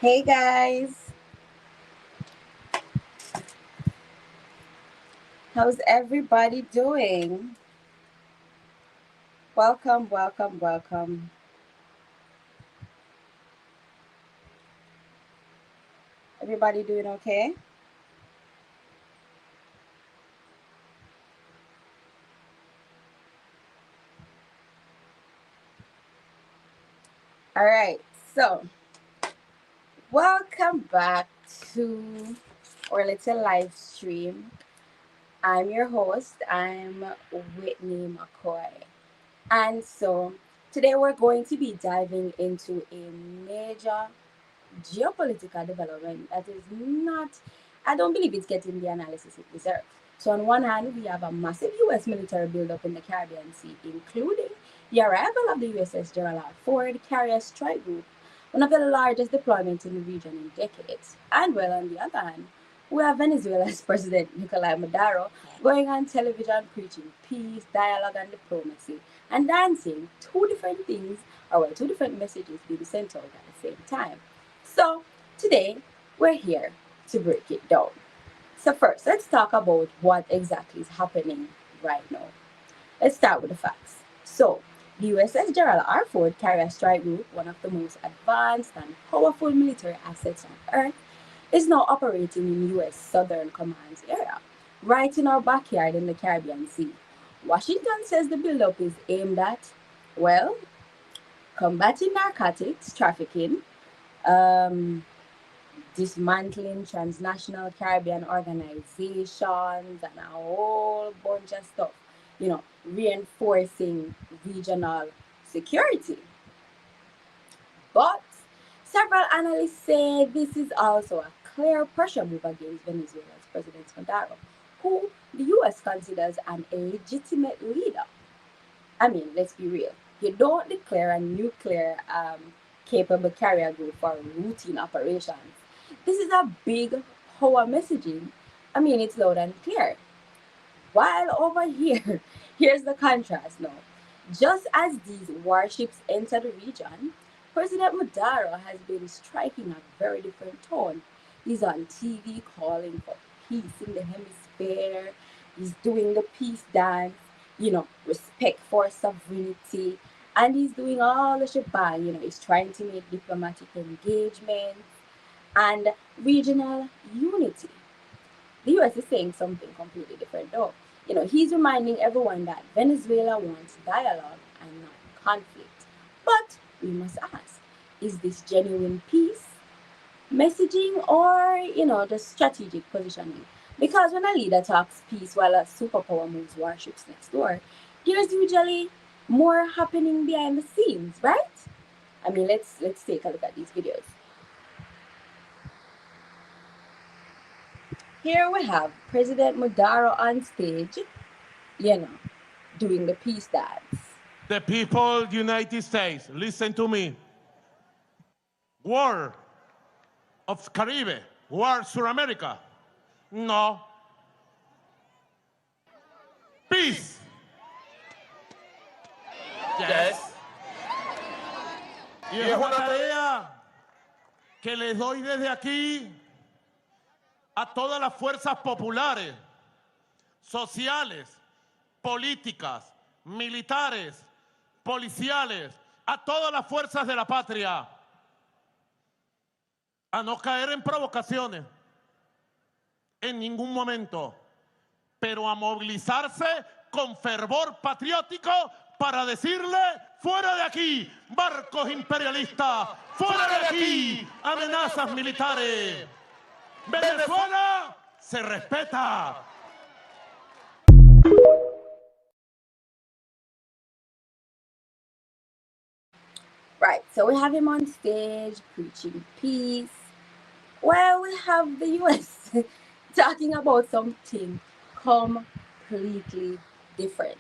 Hey guys, how's everybody doing? Welcome, welcome, welcome. Everybody doing okay? All right, so welcome back to our little live stream. I'm your host, I'm Whitney McKoy. And so today we're going to be diving into a major geopolitical development that is not, I don't believe it's getting the analysis it deserves. So, on one hand, we have a massive US military buildup in the Caribbean Sea, including the arrival of the USS Gerald R carrier strike group, one of the largest deployments in the region in decades. And, well, on the other hand, we have Venezuela's President Nicolás Maduro going on television preaching peace, dialogue, and diplomacy, and dancing two different things, or well, two different messages being sent out at the same time. So, today we're here to break it down. So, first, let's talk about what exactly is happening right now. Let's start with the facts. So, the USS Gerald R. carrier strike group, one of the most advanced and powerful military assets on Earth, is now operating in U.S. Southern Command's area, right in our backyard in the Caribbean Sea. Washington says the buildup is aimed at, well, combating narcotics trafficking, um, dismantling transnational Caribbean organizations, and a whole bunch of stuff, reinforcing regional security. But several analysts say this is also a clear pressure move against Venezuela's President Maduro, who the US considers an illegitimate leader. I mean, let's be real. You don't declare a nuclear capable carrier group for routine operations. This is a big power messaging. I mean, it's loud and clear. While over here, here's the contrast now. Just as these warships enter the region, President Maduro has been striking a very different tone. He's on TV calling for peace in the hemisphere. He's doing the peace dance, respect for sovereignty. And he's doing all the shebang, he's trying to make diplomatic engagement and regional unity. The US is saying something completely different though. He's reminding everyone that Venezuela wants dialogue and not conflict. But we must ask, is this genuine peace messaging or, just strategic positioning? Because when a leader talks peace while a superpower moves warships next door, there's usually more happening behind the scenes, right? I mean, let's take a look at these videos. Here we have President Maduro on stage, doing the peace dance. The people, United States, listen to me. War of Caribbean, war South America. No. Peace. Yes. Y es una tarea que les doy desde aquí a todas las fuerzas populares, sociales, políticas, militares, policiales, a todas las fuerzas de la patria, a no caer en provocaciones en ningún momento, pero a movilizarse con fervor patriótico para decirle: fuera de aquí, barcos imperialistas, fuera de aquí, amenazas militares. Venezuela se respeta. Right, so we have him on stage preaching peace. Well, we have the US talking about something completely different.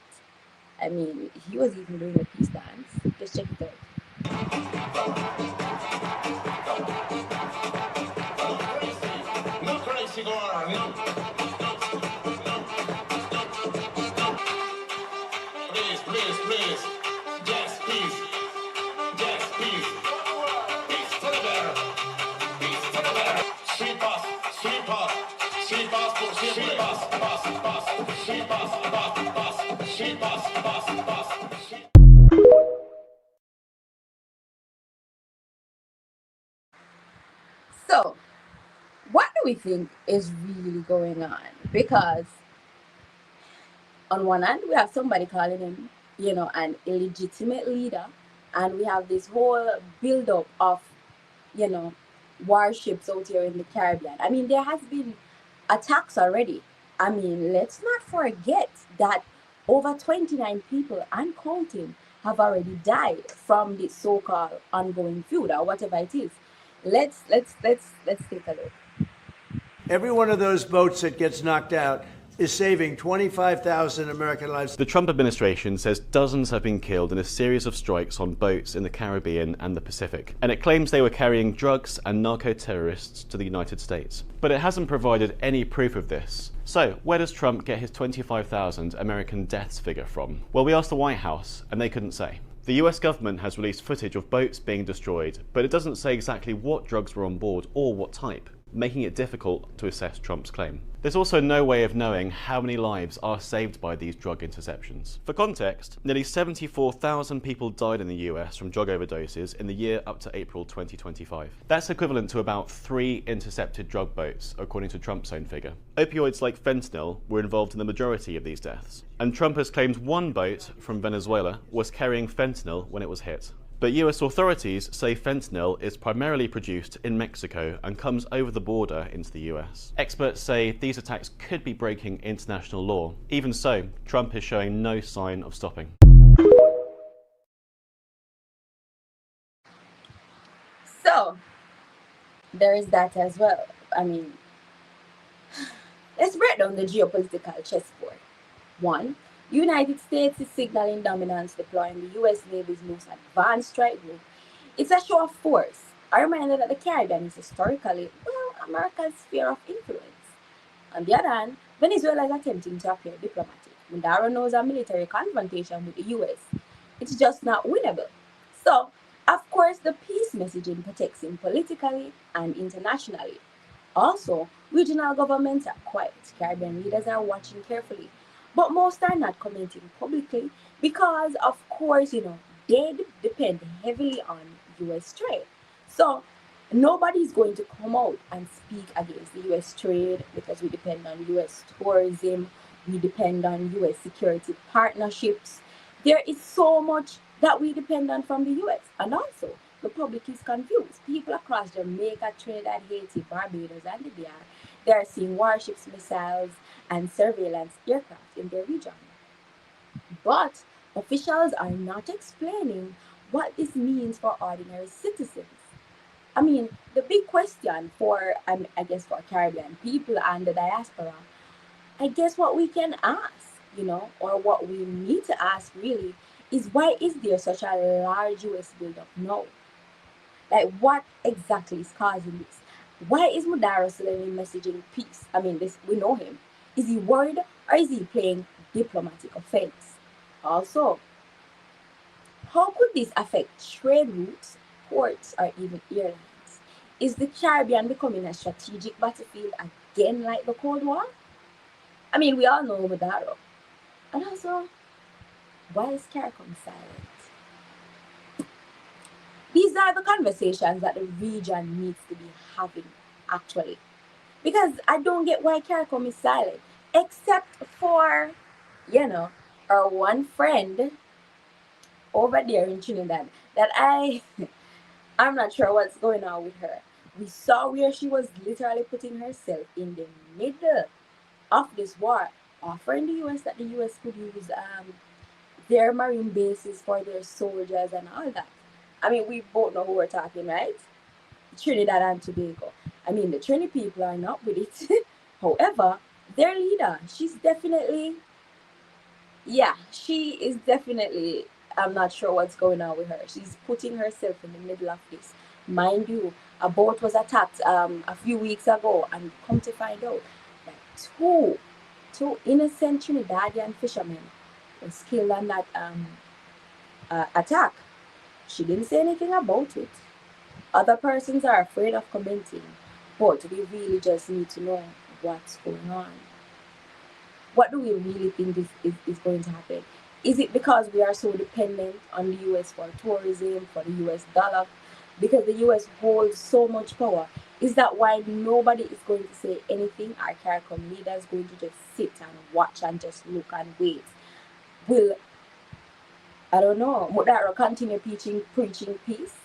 I mean, he was even doing a peace dance. Just check it out. No crazy going on. Please. Yes, peace. Yes, peace. Peace to the bear. She boss for she boss, boss, boss. She boss, boss, boss. She boss, boss, boss. So, what do we think is really going on? Because on one hand, we have somebody calling him, an illegitimate leader, and we have this whole buildup of, you know, warships out here in the Caribbean. I mean, there has been attacks already. I mean, let's not forget that over 29 people and counting have already died from this so-called ongoing feud or whatever it is. Let's take a look. Every one of those boats that gets knocked out is saving 25,000 American lives. The Trump administration says dozens have been killed in a series of strikes on boats in the Caribbean and the Pacific, and it claims they were carrying drugs and narco-terrorists to the United States. But it hasn't provided any proof of this. So, where does Trump get his 25,000 American deaths figure from? Well, we asked the White House, and they couldn't say. The US government has released footage of boats being destroyed, but it doesn't say exactly what drugs were on board or what type, making it difficult to assess Trump's claim. There's also no way of knowing how many lives are saved by these drug interceptions. For context, nearly 74,000 people died in the US from drug overdoses in the year up to April 2025. That's equivalent to about 3 intercepted drug boats, according to Trump's own figure. Opioids like fentanyl were involved in the majority of these deaths, and Trump has claimed one boat from Venezuela was carrying fentanyl when it was hit. But US authorities say fentanyl is primarily produced in Mexico and comes over the border into the US. Experts say these attacks could be breaking international law. Even so, Trump is showing no sign of stopping. So, there is that as well. I mean, let's break down the geopolitical chessboard. 1. United States is signaling dominance, deploying the U.S. Navy's most advanced strike group. It's a show of force, a reminder that the Caribbean is historically, America's sphere of influence. On the other hand, Venezuela is attempting to appear diplomatic. Maduro knows a military confrontation with the U.S. It's just not winnable. So, of course, the peace messaging protects him politically and internationally. Also, regional governments are quiet. Caribbean leaders are watching carefully. But most are not commenting publicly because, of course, they depend heavily on US trade. So nobody's going to come out and speak against the US trade because we depend on US tourism, we depend on US security partnerships. There is so much that we depend on from the US. And also, the public is confused. People across Jamaica, Trinidad, Haiti, Barbados, and the DR, they are seeing warships, missiles, and surveillance aircraft in their region. But officials are not explaining what this means for ordinary citizens. I mean, the big question for, I guess, for Caribbean people and the diaspora, I guess what we can ask, or what we need to ask really, is why is there such a large US buildup now? Like, what exactly is causing this? Why is Maduro suddenly messaging peace? I mean, we know him. Is he worried or is he playing diplomatic offense? Also, how could this affect trade routes, ports, or even airlines? Is the Caribbean becoming a strategic battlefield again like the Cold War? I mean, we all know Maduro. And also, why is CARICOM silent? These are the conversations that the region needs to be having, actually. Because I don't get why CARICOM is silent, except for, our one friend over there in Trinidad that I'm not sure what's going on with her. We saw where she was literally putting herself in the middle of this war, offering the US that the US could use their marine bases for their soldiers and all that. I mean, we both know who we're talking, right? Trinidad and Tobago. I mean, the Trini people are not with it. However, their leader, she is definitely, I'm not sure what's going on with her. She's putting herself in the middle of this. Mind you, a boat was attacked a few weeks ago, and come to find out that two innocent Trinidadian fishermen was killed on that attack. She didn't say anything about it. Other persons are afraid of commenting, but we really just need to know what's going on. What do we really think is going to happen? Is it because we are so dependent on the US for tourism, for the US dollar, because the US holds so much power? Is that why nobody is going to say anything? Our CARICOM leaders going to just sit and watch and just look and wait? Will, I don't know, Maduro continue preaching peace?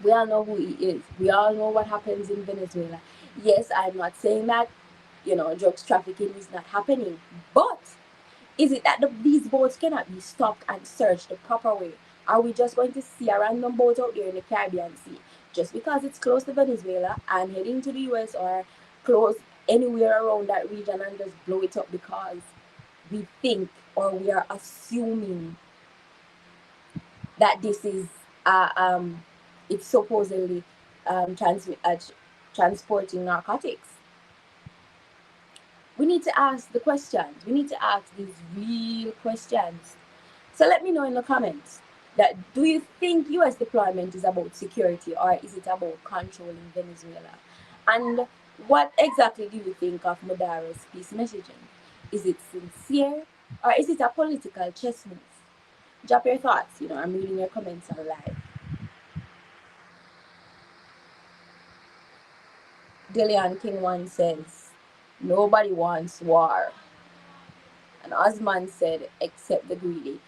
We all know who he is. We all know what happens in Venezuela. Yes, I'm not saying that, drugs trafficking is not happening, but is it that these boats cannot be stopped and searched the proper way? Are we just going to see a random boat out there in the Caribbean Sea just because it's close to Venezuela and heading to the US, or close anywhere around that region, and just blow it up because we think, or we are assuming that this is it's supposedly transporting narcotics? We need to ask the questions. We need to ask these real questions. So let me know in the comments, that do you think US deployment is about security, or is it about controlling Venezuela? And what exactly do you think of Maduro's peace messaging? Is it sincere, or is it a political chess move? Drop your thoughts. I'm reading your comments on live. Dillian King 1 says, nobody wants war. And Osman said, except the greedy.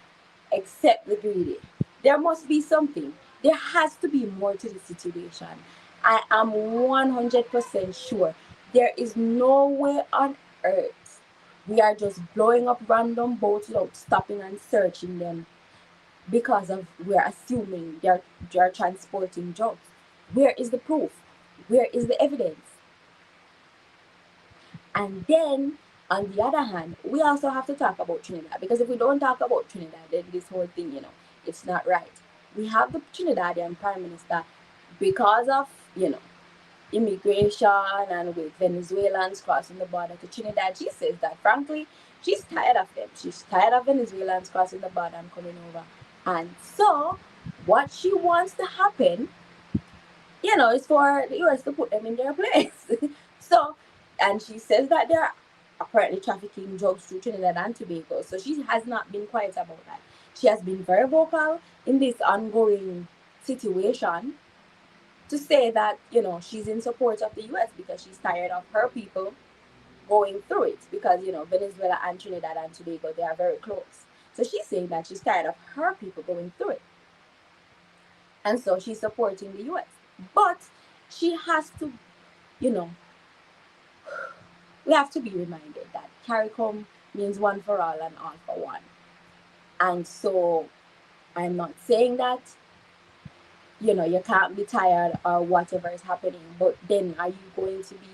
Except the greedy. There must be something. There has to be more to the situation. I am 100% sure there is no way on earth we are just blowing up random boats without stopping and searching them because of we're assuming they're transporting drugs. Where is the proof? Where is the evidence? And then, on the other hand, we also have to talk about Trinidad, because if we don't talk about Trinidad, then this whole thing, it's not right. We have the Trinidadian Prime Minister, because of, immigration and with Venezuelans crossing the border to Trinidad. She says that, frankly, she's tired of them. She's tired of Venezuelans crossing the border and coming over. And so, what she wants to happen, is for the US to put them in their place. So, and she says that they're apparently trafficking drugs through Trinidad and Tobago. So she has not been quiet about that. She has been very vocal in this ongoing situation to say that, she's in support of the US because she's tired of her people going through it. Because, Venezuela and Trinidad and Tobago, they are very close. So she's saying that she's tired of her people going through it. And so she's supporting the US. But she has to, we have to be reminded that CARICOM means one for all and all for one. And so I'm not saying that, you can't be tired or whatever is happening, but then are you going to be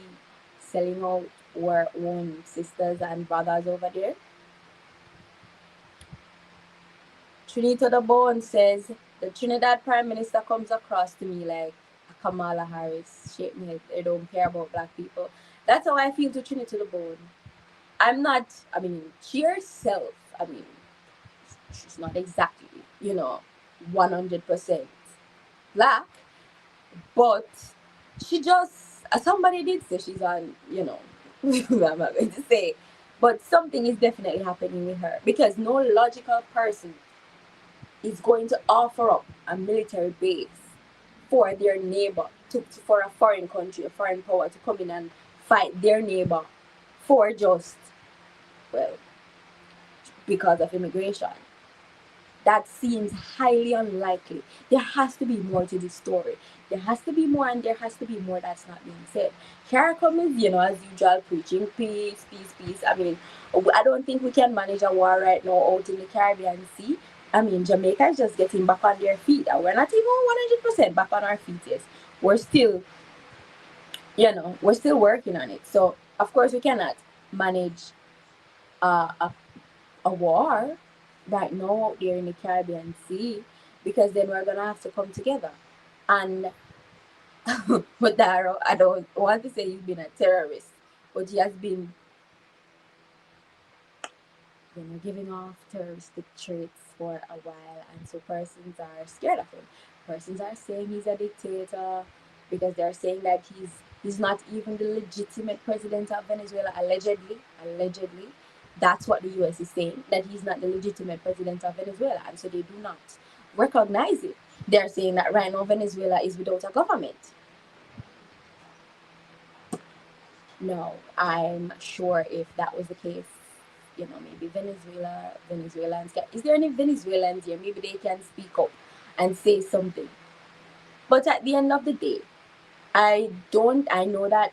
selling out our own sisters and brothers over there? Trinito the Bone says, the Trinidad Prime Minister comes across to me like a Kamala Harris. Shake me head. They don't care about black people. That's how I feel to Trinito the Bone. I'm not, she herself, she's not exactly, 100% black, but she just, somebody did say she's on, I'm not going to say, but something is definitely happening with her, because no logical person is going to offer up a military base for their neighbor, for a foreign country, a foreign power to come in and fight their neighbor for just, because of immigration. That seems highly unlikely. There has to be more to this story. There has to be more, and there has to be more that's not being said. CARICOM is, as usual, preaching peace, peace, peace. I don't think we can manage a war right now out in the Caribbean Sea. Jamaica is just getting back on their feet, and we're not even 100% back on our feet yet. We're still, we're still working on it. So, of course, we cannot manage a war right now out there in the Caribbean Sea, because then we're gonna have to come together. And Maduro, I don't want to say he's been a terrorist, but he has been, giving off terroristic traits for a while, and so persons are scared of him. Persons are saying he's a dictator because they're saying that he's He's not even the legitimate president of Venezuela, allegedly. Allegedly. That's what the US is saying, that he's not the legitimate president of Venezuela. And so they do not recognize it. They're saying that right now Venezuela is without a government. No, I'm sure if that was the case, maybe Venezuelans is there any Venezuelans here? Maybe they can speak up and say something. But at the end of the day, I know that,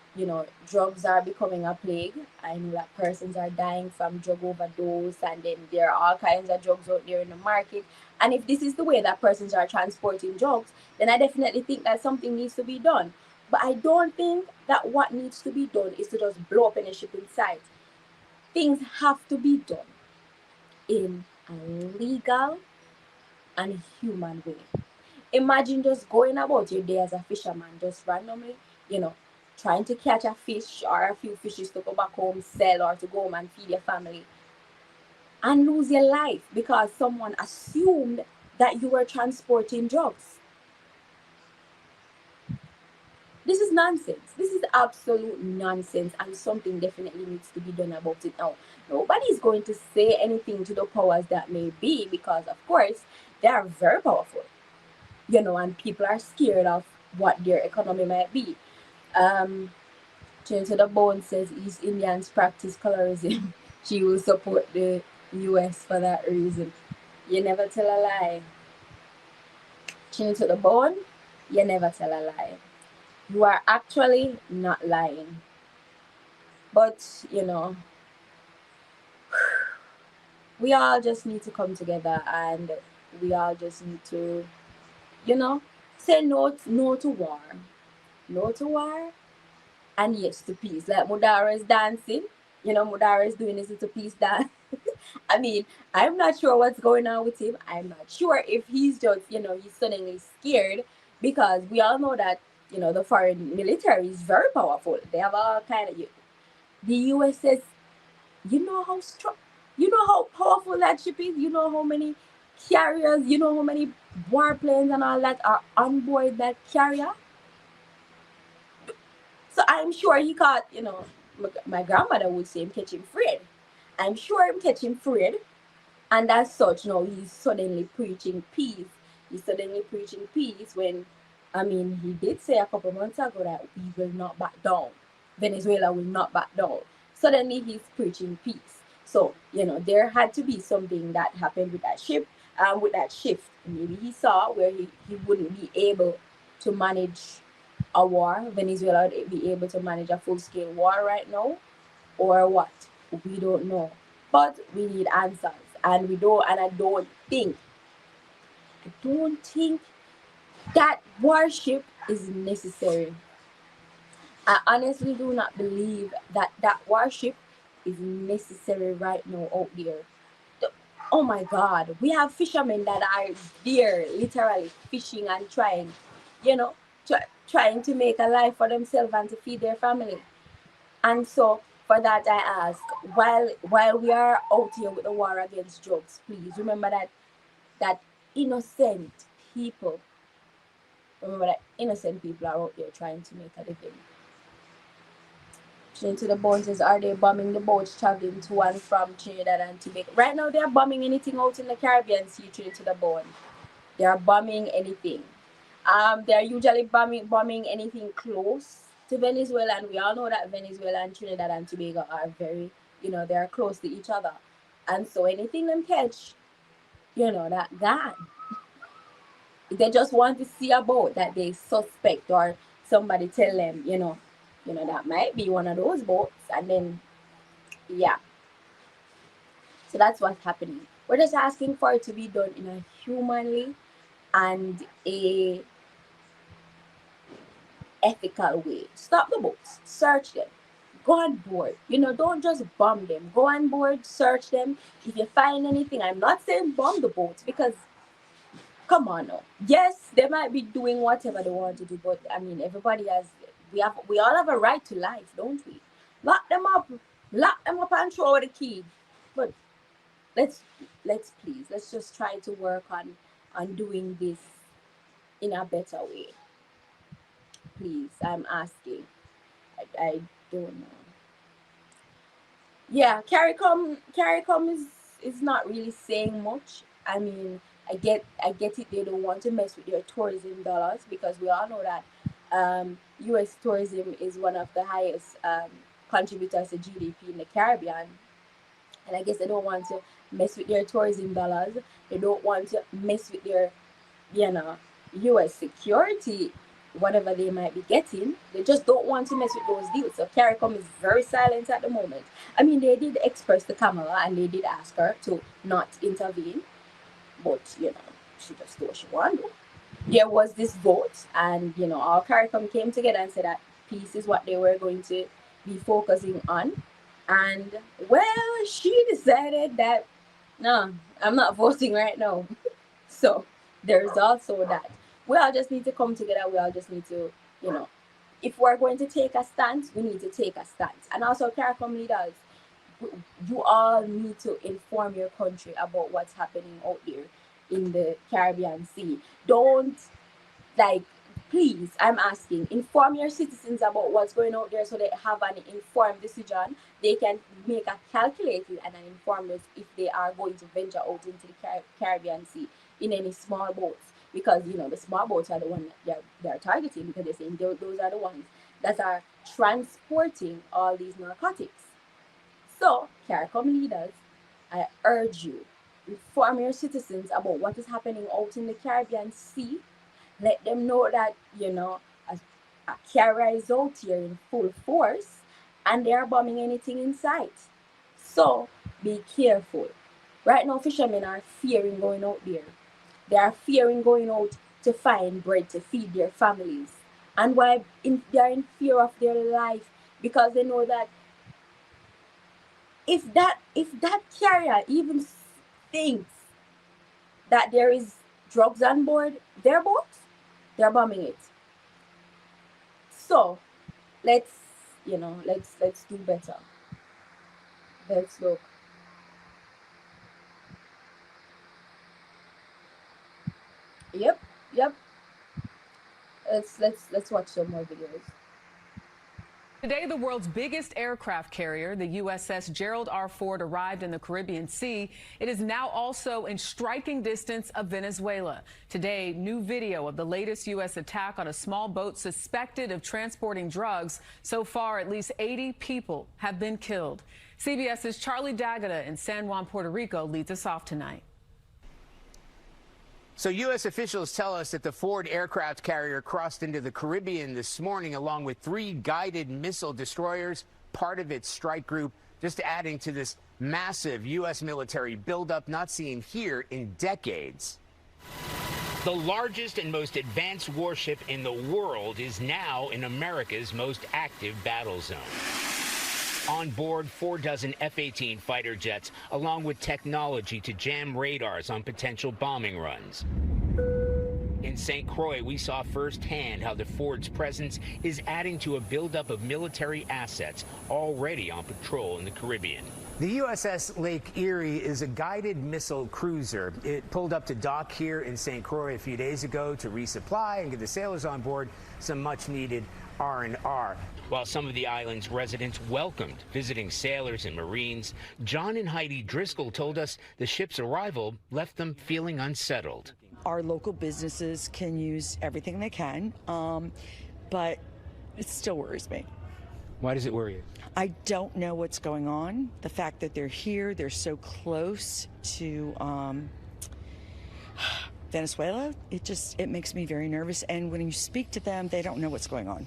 drugs are becoming a plague. I know that persons are dying from drug overdose, and then there are all kinds of drugs out there in the market. And if this is the way that persons are transporting drugs, then I definitely think that something needs to be done. But I don't think that what needs to be done is to just blow up any shipping site. Things have to be done in a legal and human way. Imagine just going about your day as a fisherman, just randomly, trying to catch a fish or a few fishes to go back home, sell, or to go home and feed your family, and lose your life because someone assumed that you were transporting drugs. This is nonsense. This is absolute nonsense, and something definitely needs to be done about it now. Nobody's going to say anything to the powers that may be because, of course, they are very powerful, and people are scared of what their economy might be. Chain to the Bone says East Indians practice colorism. She will support the US for that reason. You never tell a lie. Chain to the Bone, you never tell a lie. You are actually not lying. But, we all just need to come together, and we all just need to, say no to war. No to war, and yes to peace. Like Mudara is dancing. Mudara is doing his little peace dance. I mean, I'm not sure what's going on with him. I'm not sure if he's just, he's suddenly scared, because we all know that, the foreign military is very powerful. They have all kind of, the USS, how strong, how powerful that ship is. You know how many carriers, how many warplanes and all that are on board that carrier. So I'm sure he caught, my grandmother would say him catch him afraid. I'm sure him catch him afraid. And as such, he's suddenly preaching peace. He's suddenly preaching peace when, he did say a couple months ago that we will not back down. Venezuela will not back down. Suddenly he's preaching peace. So, there had to be something that happened with that ship, with that shift. Maybe he saw where he wouldn't be able to manage a war. Venezuela would be able to manage a full-scale war right now, or what? We don't know. But we need answers, and I don't think that warship is necessary. I honestly do not believe that warship is necessary right now out there. Oh my God, we have fishermen that are there literally fishing and trying, you know, trying to make a life for themselves and to feed their family. And so for that I ask, while we are out here with the war against drugs, please remember that innocent people, remember that innocent people are out there trying to make a living. To the Bone says, are they bombing the boats traveling to and from Trinidad and Tobago? Right now, they're bombing anything out in the Caribbean Sea, to the Bone. They are bombing anything. They're usually bombing anything close to Venezuela, and we all know that Venezuela and Trinidad and Tobago are very, they are close to each other. And so anything them catch, that gone. They just want to see a boat that they suspect, or somebody tell them, that might be one of those boats, and then yeah. So that's what's happening. We're just asking for it to be done in a humanly and a ethical way. Stop the boats, search them, go on board. Don't just bomb them. Go on board, search them. If you find anything, I'm not saying bomb the boats, because come on now. Yes, they might be doing whatever they want to do, but everybody has. We all have a right to life, don't we? Lock them up, and throw the key. But let's please, let's just try to work on doing this in a better way. Please, I'm asking. I don't know. Yeah, CARICOM is not really saying much. I mean, I get it. They don't want to mess with their tourism dollars because we all know that U.S. tourism is one of the highest contributors to GDP in the Caribbean, and I guess they don't want to mess with their tourism dollars. They don't want to mess with their, you know, U.S. security, whatever they might be getting. They just don't want to mess with those deals. So CARICOM is very silent at the moment. I mean, they did express to Kamala and they did ask her to not intervene, but she just did what she wanted. There was this vote, and all CARICOM came together and said that peace is what they were going to be focusing on. And well, she decided that no, I'm not voting right now. So there's also that. We all just need to come together. We all just need to, if we're going to take a stance, we need to take a stance. And also, CARICOM leaders, you all need to inform your country about what's happening out there in the Caribbean Sea. Don't, please, I'm asking, inform your citizens about what's going out there so they have an informed decision. They can make a calculated and an informed if they are going to venture out into the Caribbean Sea in any small boats. Because, the small boats are the ones that they're targeting, because they're saying those are the ones that are transporting all these narcotics. So, CARICOM leaders, I urge you, inform your citizens about what is happening out in the Caribbean Sea. Let them know that, a carrier is out here in full force and they are bombing anything in sight. So, be careful. Right now, fishermen are fearing going out there. They are fearing going out to find bread to feed their families. And why they are in fear of their life? Because they know that if that carrier even thinks that there is drugs on board their boat, they're bombing it. So let's do better. Let's look. Yep. Let's watch some more videos. Today, the world's biggest aircraft carrier, the USS Gerald R. Ford, arrived in the Caribbean Sea. It is now also in striking distance of Venezuela. Today, new video of the latest U.S. attack on a small boat suspected of transporting drugs. So far, at least 80 people have been killed. CBS's Charlie D'Agata in San Juan, Puerto Rico, leads us off tonight. So U.S. officials tell us that the Ford aircraft carrier crossed into the Caribbean this morning along with 3 guided missile destroyers, part of its strike group, just adding to this massive U.S. military buildup not seen here in decades. The largest and most advanced warship in the world is now in America's most active battle zone. On board 4 dozen F-18 fighter jets, along with technology to jam radars on potential bombing runs. In St. Croix, we saw firsthand how the Ford's presence is adding to a buildup of military assets already on patrol in the Caribbean. The USS Lake Erie is a guided missile cruiser. It pulled up to dock here in St. Croix a few days ago to resupply and get the sailors on board some much-needed R&R. While some of the island's residents welcomed visiting sailors and Marines, John and Heidi Driscoll told us the ship's arrival left them feeling unsettled. Our local businesses can use everything they can, but it still worries me. Why does it worry you? I don't know what's going on. The fact that they're here, they're so close to Venezuela, it makes me very nervous. And when you speak to them, they don't know what's going on.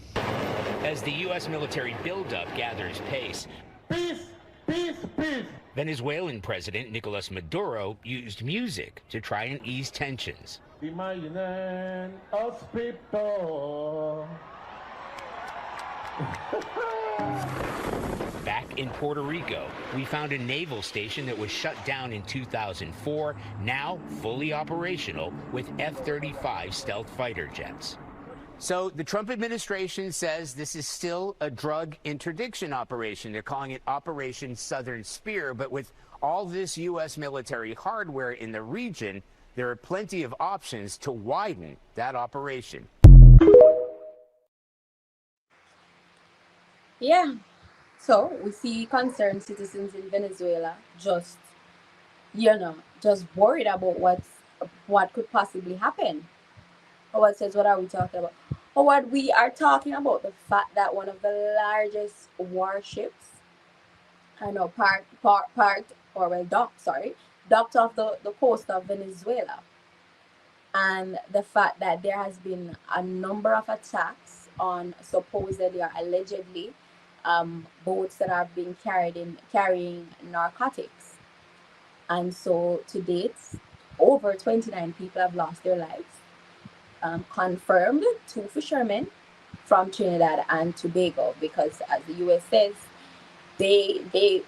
As the U.S. military buildup gathers pace, Peace, peace, peace. Venezuelan President Nicolás Maduro used music to try and ease tensions. Imagine us people. Back in Puerto Rico, we found a naval station that was shut down in 2004, now fully operational with F-35 stealth fighter jets. So the Trump administration says this is still a drug interdiction operation. They're calling it Operation Southern Spear. But with all this U.S. military hardware in the region, there are plenty of options to widen that operation. Yeah. So we see concerned citizens in Venezuela just, just worried about what could possibly happen. Howard says, what are we talking about? Howard, we are talking about the fact that one of the largest warships, I know, parked, or well, docked off the coast of Venezuela. And the fact that there has been a number of attacks on supposedly or allegedly boats that have been carrying narcotics. And so to date, over 29 people have lost their lives. Confirmed two fishermen from Trinidad and Tobago, because as the US says, they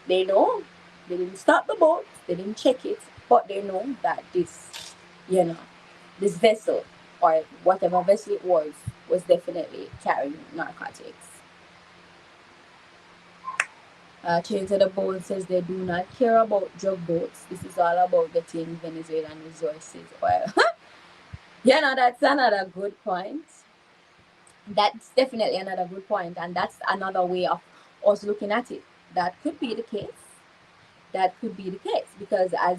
know they didn't stop the boat, they didn't check it, but they know that you know this vessel, or whatever vessel it was definitely carrying narcotics. Change to the Bold says they do not care about drug boats. This is all about getting Venezuelan resources. Well, that's another good point. That's definitely another good point, and that's another way of us looking at it. That could be the case. That could be the case, because as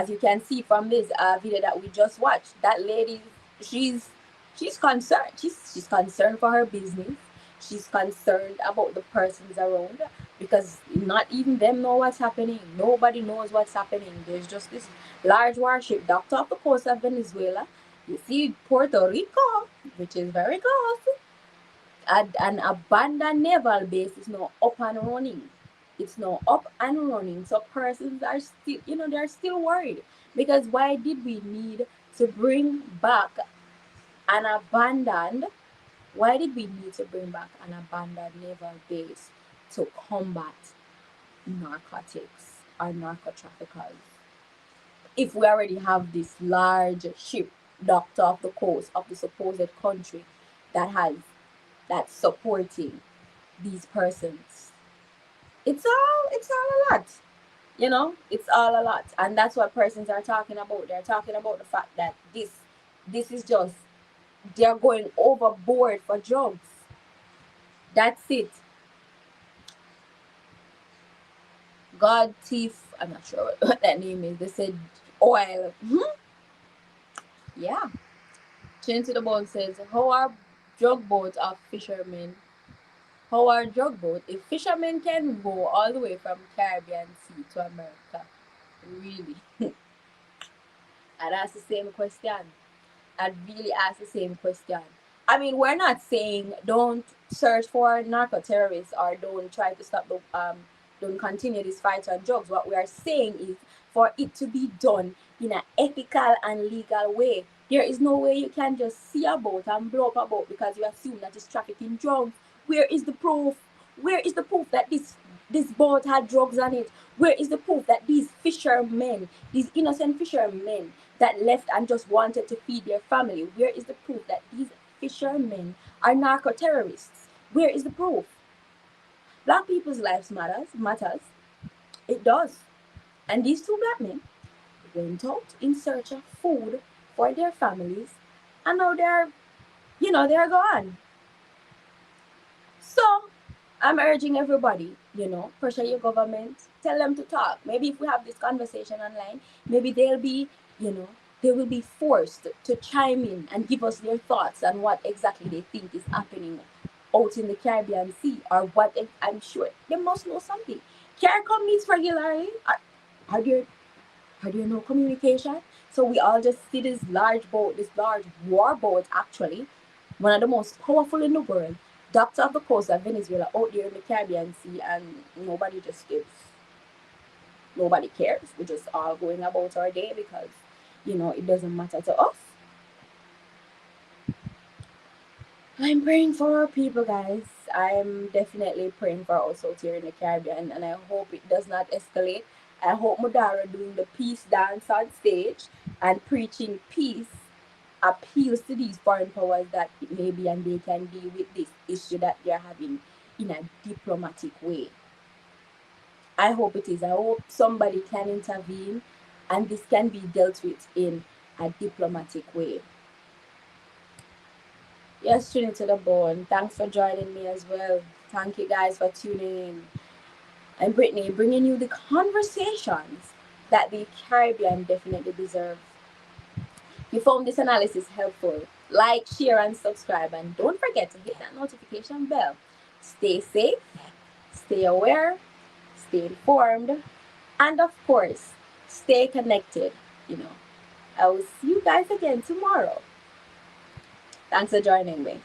you can see from this video that we just watched, that lady, she's she's concerned. She's concerned for her business. She's concerned about the persons around, because not even them know what's happening. Nobody knows what's happening. There's just this large warship docked off the coast of Venezuela. You see Puerto Rico, which is very close. An abandoned naval base is now up and running. It's now up and running. So persons are still, they're still worried, because why did we need to bring back an abandoned? Why did we need to bring back an abandoned naval base to combat narcotics or narco traffickers, if we already have this large ship docked off the coast of the supposed country that's supporting these persons? It's all a lot. It's all a lot. And that's what persons are talking about. They're talking about the fact that this is just, they're going overboard for drugs. That's it. God Thief, I'm not sure what that name is. They said oil. Yeah. Chain to the Bone says, how are drug boats of fishermen? How are drug boats if fishermen can go all the way from Caribbean Sea to America? Really? I'd ask the same question. I'd really ask the same question. I mean, we're not saying don't search for narco terrorists, or don't try to stop don't continue this fight on drugs. What we are saying is for it to be done in an ethical and legal way. There is no way you can just see a boat and blow up a boat because you assume that it's trafficking drugs. Where is the proof? Where is the proof that this boat had drugs on it? Where is the proof that these fishermen, these innocent fishermen that left and just wanted to feed their family, where is the proof that these fishermen are narco terrorists? Where is the proof? Black people's lives matters. It does. And these two black men went out in search of food for their families, and now they're gone. So I'm urging everybody, pressure your government, tell them to talk. Maybe if we have this conversation online, maybe they will be forced to chime in and give us their thoughts on what exactly they think is happening out in the Caribbean Sea, or what. I'm sure they must know something. CARICOM meets regularly. Are there no communication? So we all just see this large boat, this large war boat, actually, one of the most powerful in the world, docked off the coast of Venezuela out there in the Caribbean Sea, and nobody just gives. Nobody cares. We're just all going about our day because, it doesn't matter to us. I'm praying for our people, guys. I'm definitely praying for us out here in the Caribbean, and I hope it does not escalate. I hope Maduro doing the peace dance on stage and preaching peace appeals to these foreign powers that maybe, and they can deal with this issue that they're having in a diplomatic way. I hope it is. I hope somebody can intervene and this can be dealt with in a diplomatic way. Yes, Trinity the Bone. Thanks for joining me as well. Thank you guys for tuning in. And Whitney, bringing you the conversations that the Caribbean definitely deserve. If you found this analysis helpful, like, share, and subscribe. And don't forget to hit that notification bell. Stay safe, stay aware, stay informed, and of course, stay connected. I will see you guys again tomorrow. Thanks for joining me.